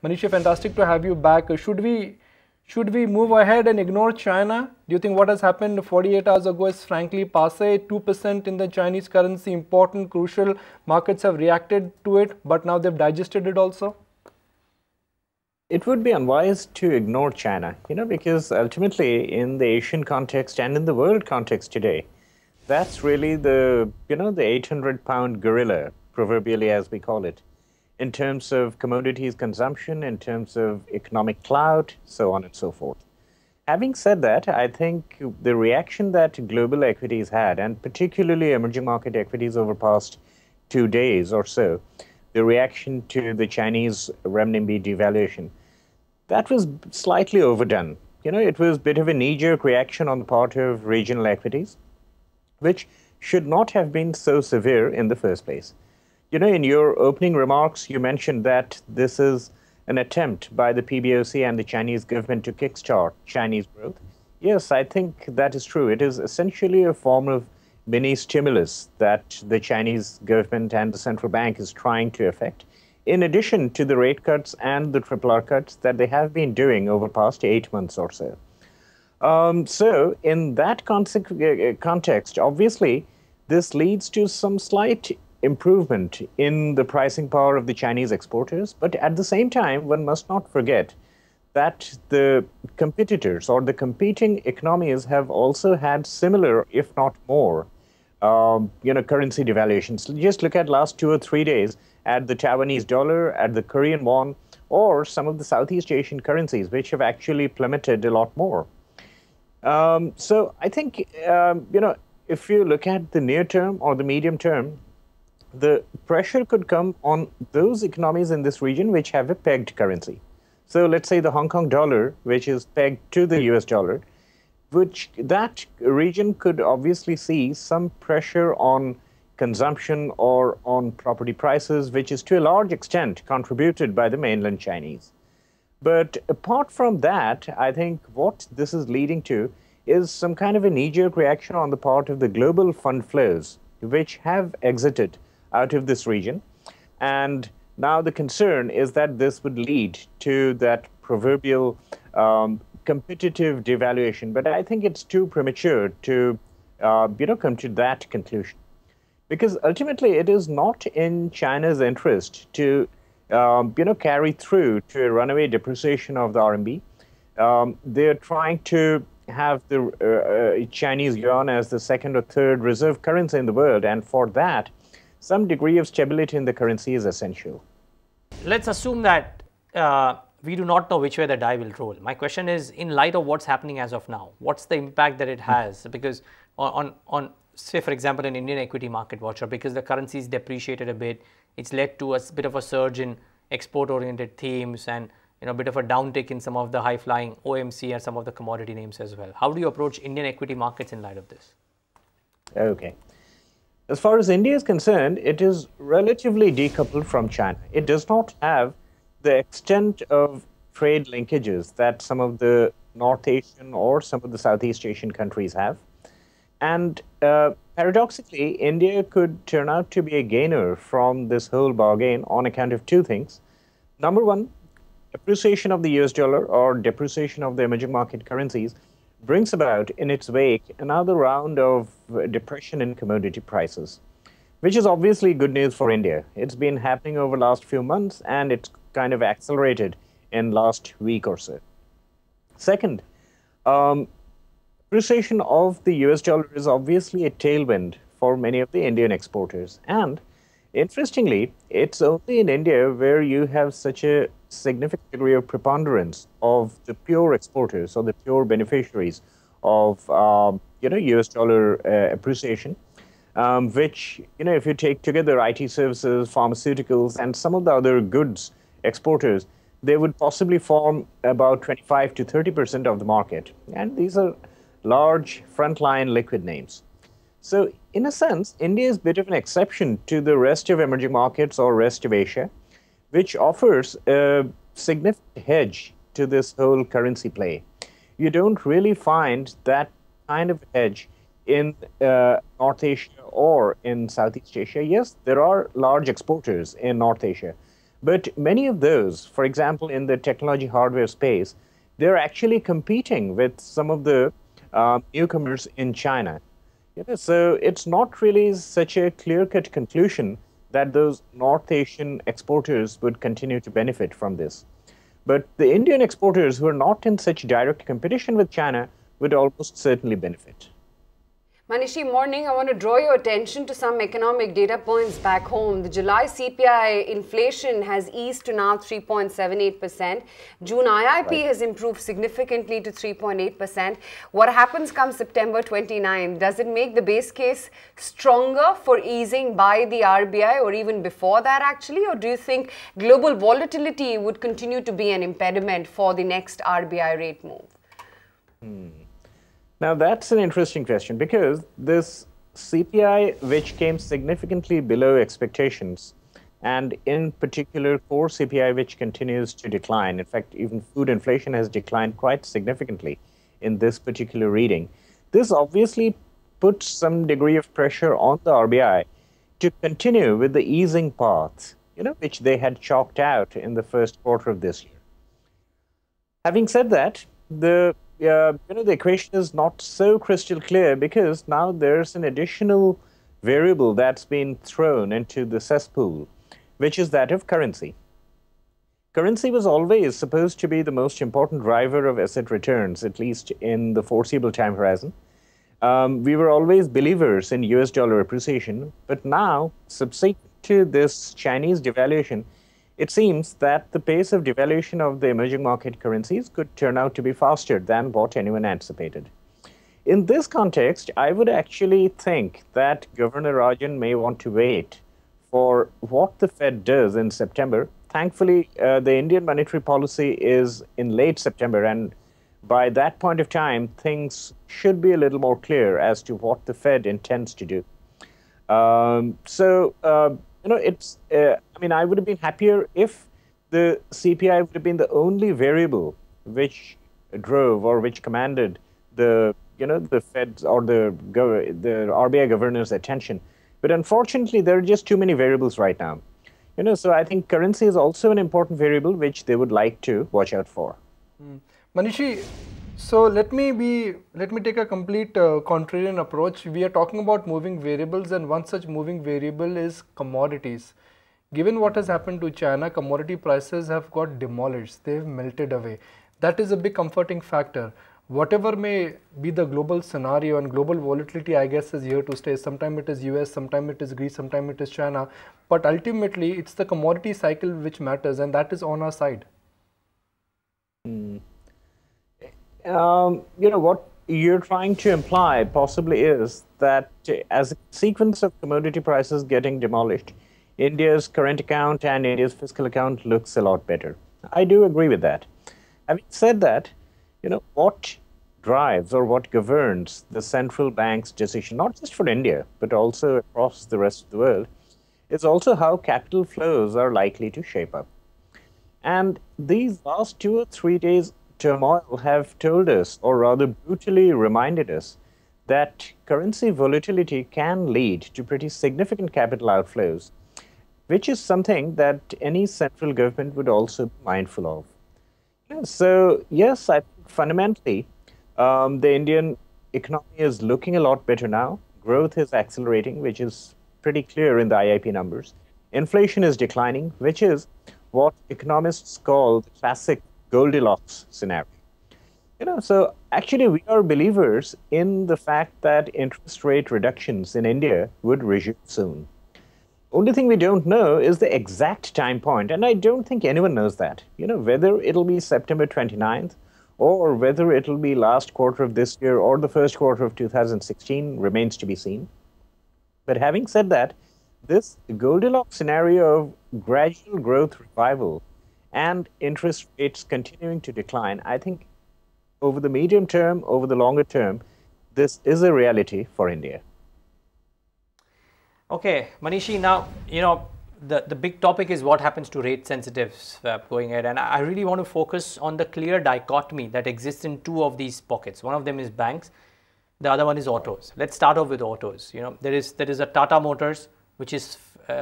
Manishi, fantastic to have you back. Should we move ahead and ignore China? Do you think what has happened 48 hours ago is frankly passe? 2% in the Chinese currency, important, crucial. Markets have reacted to it, but now they've digested it also. It would be unwise to ignore China, because ultimately in the Asian context and in the world context today, that's really the 800-pound gorilla, proverbially as we call it, in terms of commodities consumption, in terms of economic clout, so on and so forth. Having said that, I think the reaction that global equities had, and particularly emerging market equities over past 2 days or so, the reaction to the Chinese renminbi devaluation, that was slightly overdone. It was a bit of a knee-jerk reaction on the part of regional equities, which should not have been so severe in the first place. In your opening remarks, you mentioned that this is an attempt by the PBOC and the Chinese government to kickstart Chinese growth. Yes, I think that is true. It is essentially a form of mini stimulus that the Chinese government and the central bank is trying to effect, in addition to the rate cuts and the RRR cuts that they have been doing over the past 8 months or so. So in that context, obviously, this leads to some slight improvement in the pricing power of the Chinese exporters. But at the same time, one must not forget that the competitors or the competing economies have also had similar, if not more, currency devaluations. Just look at last 2 or 3 days at the Taiwanese dollar, at the Korean won, or some of the Southeast Asian currencies, which have actually plummeted a lot more. So I think, if you look at the near term or the medium term, the pressure could come on those economies in this region which have a pegged currency. So let's say the Hong Kong dollar, which is pegged to the US dollar, which that region could obviously see some pressure on consumption or on property prices, which is to a large extent contributed by the mainland Chinese. But apart from that, I think what this is leading to is some kind of a knee-jerk reaction on the part of the global fund flows, which have exited out of this region. And now the concern is that this would lead to that proverbial competitive devaluation. But I think it's too premature to come to that conclusion. Because ultimately, it is not in China's interest to carry through to a runaway depreciation of the RMB. They're trying to have the Chinese yuan as the second or third reserve currency in the world. And for that, some degree of stability in the currency is essential. Let's assume that we do not know which way the die will roll. My question is, in light of what's happening as of now, what's the impact that it has? Because on say, for example, an Indian equity market watcher, because the currency is depreciated a bit, it's led to a bit of a surge in export-oriented themes and a bit of a downtick in some of the high-flying OMC and some of the commodity names as well. How do you approach Indian equity markets in light of this? Okay. As far as India is concerned, it is relatively decoupled from China. It does not have the extent of trade linkages that some of the North Asian or some of the Southeast Asian countries have. And paradoxically, India could turn out to be a gainer from this whole bargain on account of two things. Number one, appreciation of the US dollar or depreciation of the emerging market currencies brings about in its wake another round of depression in commodity prices, which is obviously good news for India. It's been happening over the last few months, and it's kind of accelerated in last week or so. Second, appreciation of the US dollar is obviously a tailwind for many of the Indian exporters. And interestingly, it's only in India where you have such a significant degree of preponderance of the pure exporters or the pure beneficiaries of US dollar appreciation, which, if you take together IT services, pharmaceuticals, and some of the other goods exporters, they would possibly form about 25 to 30% of the market. And these are large frontline liquid names. So in a sense, India is a bit of an exception to the rest of emerging markets or rest of Asia, which offers a significant hedge to this whole currency play. You don't really find that kind of hedge in North Asia or in Southeast Asia. Yes, there are large exporters in North Asia, But many of those, for example, in the technology hardware space, they're actually competing with some of the newcomers in China. So it's not really such a clear-cut conclusion that those North Asian exporters would continue to benefit from this. But the Indian exporters who are not in such direct competition with China would almost certainly benefit. Manishi, morning. I want to draw your attention to some economic data points back home. The July CPI inflation has eased to now 3.78%. June IIP has improved significantly to 3.8%. What happens come September 29? Does it make the base case stronger for easing by the RBI or even before that actually? Or do you think global volatility would continue to be an impediment for the next RBI rate move? Now, that's an interesting question because this CPI, which came significantly below expectations, and in particular core CPI, which continues to decline. In fact, even food inflation has declined quite significantly in this particular reading. This obviously puts some degree of pressure on the RBI to continue with the easing path, which they had chalked out in the first quarter of this year. Having said that, the equation is not so crystal clear because now there's an additional variable that's been thrown into the cesspool, which is that of currency. Currency was always supposed to be the most important driver of asset returns, at least in the foreseeable time horizon. We were always believers in US dollar appreciation, but now, subsequent to this Chinese devaluation, it seems that the pace of devaluation of the emerging market currencies could turn out to be faster than what anyone anticipated. In this context, I would actually think that Governor Rajan may want to wait for what the Fed does in September. Thankfully, the Indian monetary policy is in late September, and by that point of time, things should be a little more clear as to what the Fed intends to do. I would have been happier if the CPI would have been the only variable which drove or which commanded the Fed's or the RBI governor's attention. But unfortunately, there are just too many variables right now. So I think currency is also an important variable which they would like to watch out for. Manishi, so let me take a complete contrarian approach. We are talking about moving variables, and one such moving variable is commodities. Given what has happened to China, commodity prices have got demolished. They've melted away. That is a big comforting factor. Whatever may be the global scenario, and global volatility, I guess, is here to stay. Sometimes it is US, sometimes it is Greece, sometimes it is China. But ultimately, it's the commodity cycle which matters, and that is on our side. What you're trying to imply possibly is that as a sequence of commodity prices getting demolished, India's current account and India's fiscal account looks a lot better. I do agree with that. Having said that, what drives or what governs the central bank's decision, not just for India, but also across the rest of the world, is also how capital flows are likely to shape up. And these last 2 or 3 days turmoil have told us, or rather brutally reminded us, that currency volatility can lead to pretty significant capital outflows, which is something that any central government would also be mindful of. So, yes, I think fundamentally, the Indian economy is looking a lot better now. Growth is accelerating, which is pretty clear in the IIP numbers. Inflation is declining, which is what economists call the classic Goldilocks scenario. So actually we are believers in the fact that interest rate reductions in India would resume soon. Only thing we don't know is the exact time point, and I don't think anyone knows that. Whether it'll be September 29th or whether it'll be last quarter of this year or the first quarter of 2016 remains to be seen. But having said that, this Goldilocks scenario of gradual growth revival and interest rates continuing to decline, I think over the medium term, over the longer term, this is a reality for India. Okay, Manishi, now, the big topic is what happens to rate sensitive swap going ahead. And I really want to focus on the clear dichotomy that exists in 2 of these pockets. One of them is banks. The other one is autos. Let's start off with autos. There is a Tata Motors, which is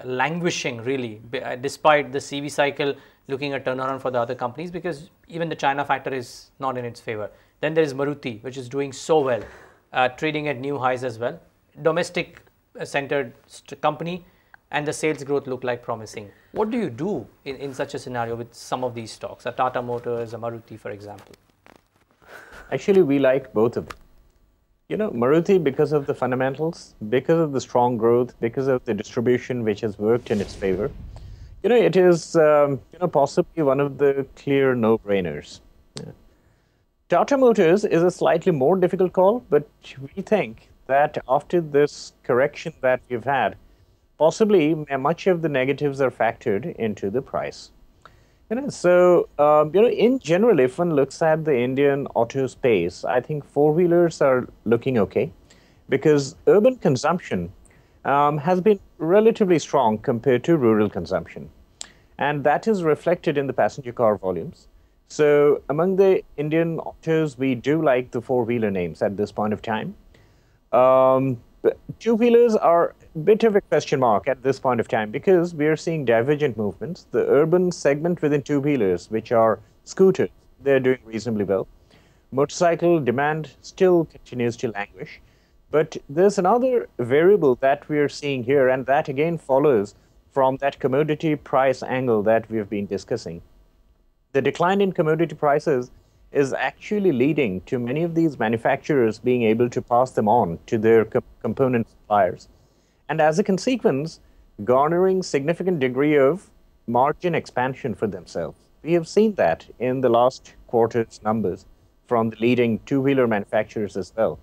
languishing really, despite the CV cycle looking at turnaround for the other companies, because even the China factor is not in its favor. Then there is Maruti, which is doing so well, trading at new highs as well. Domestic centered company, and the sales growth look like promising. What do you do in such a scenario with some of these stocks, a Tata Motors, a Maruti, for example? Actually, we like both of them. You know, Maruti, because of the fundamentals, because of the strong growth, because of the distribution which has worked in its favor, you know, it is possibly one of the clear no-brainers. Yeah. Tata Motors is a slightly more difficult call, but we think that after this correction that we've had, possibly much of the negatives are factored into the price. You know, so in general, if one looks at the Indian auto space, I think four-wheelers are looking okay, because urban consumption has been relatively strong compared to rural consumption, and that is reflected in the passenger car volumes. So among the Indian autos, we do like the four-wheeler names at this point of time. Two-wheelers are a bit of a question mark at this point of time, because we are seeing divergent movements. The urban segment within two-wheelers, which are scooters, they're doing reasonably well. Motorcycle demand still continues to languish. But there's another variable that we are seeing here, and that again follows from that commodity price angle that we've been discussing. The decline in commodity prices is actually leading to many of these manufacturers being able to pass them on to their component suppliers, and as a consequence, garnering significant degree of margin expansion for themselves. We have seen that in the last quarter's numbers from the leading two-wheeler manufacturers as well.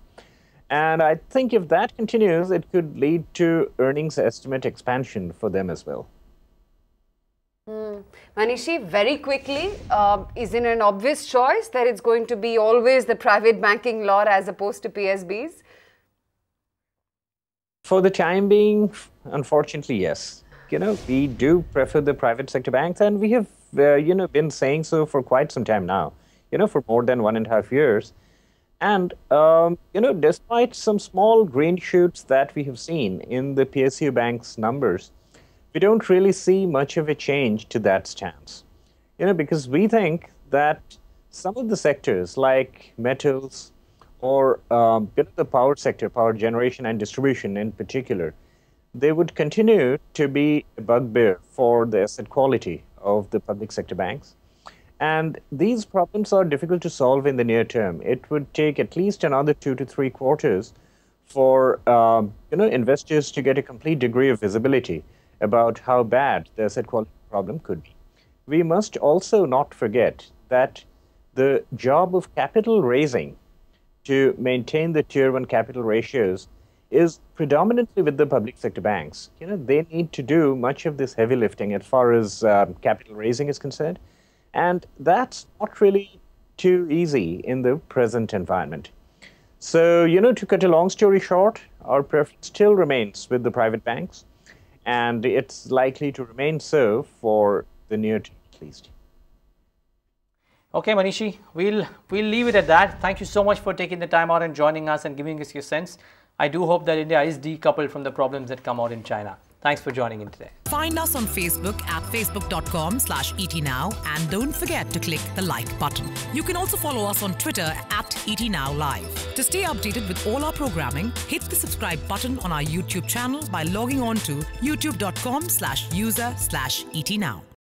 And I think if that continues, it could lead to earnings estimate expansion for them as well. Manishi, very quickly, is it an obvious choice that it's going to be always the private banking lot as opposed to PSBs? For the time being, unfortunately, yes. You know, we do prefer the private sector banks, and we have, been saying so for quite some time now, for more than 1.5 years. And, despite some small green shoots that we have seen in the PSU banks numbers, we don't really see much of a change to that stance, because we think that some of the sectors like metals or the power sector, power generation and distribution in particular, they would continue to be a bugbear for the asset quality of the public sector banks. And these problems are difficult to solve in the near term. It would take at least another 2 to 3 quarters for investors to get a complete degree of visibility about how bad the asset quality problem could be. We must also not forget that the job of capital raising to maintain the Tier 1 capital ratios is predominantly with the public sector banks. They need to do much of this heavy lifting as far as capital raising is concerned. And that's not really too easy in the present environment. So, to cut a long story short, our preference still remains with the private banks, and it's likely to remain so for the near term at least. Okay, Manishi, we'll leave it at that. Thank you so much for taking the time out and joining us and giving us your sense. I do hope that India is decoupled from the problems that come out in China. Thanks for joining in today. Find us on Facebook at facebook.com/ETNow, and don't forget to click the like button. You can also follow us on Twitter at ETNowLive. To stay updated with all our programming, hit the subscribe button on our YouTube channel by logging on to youtube.com/user/ETNow.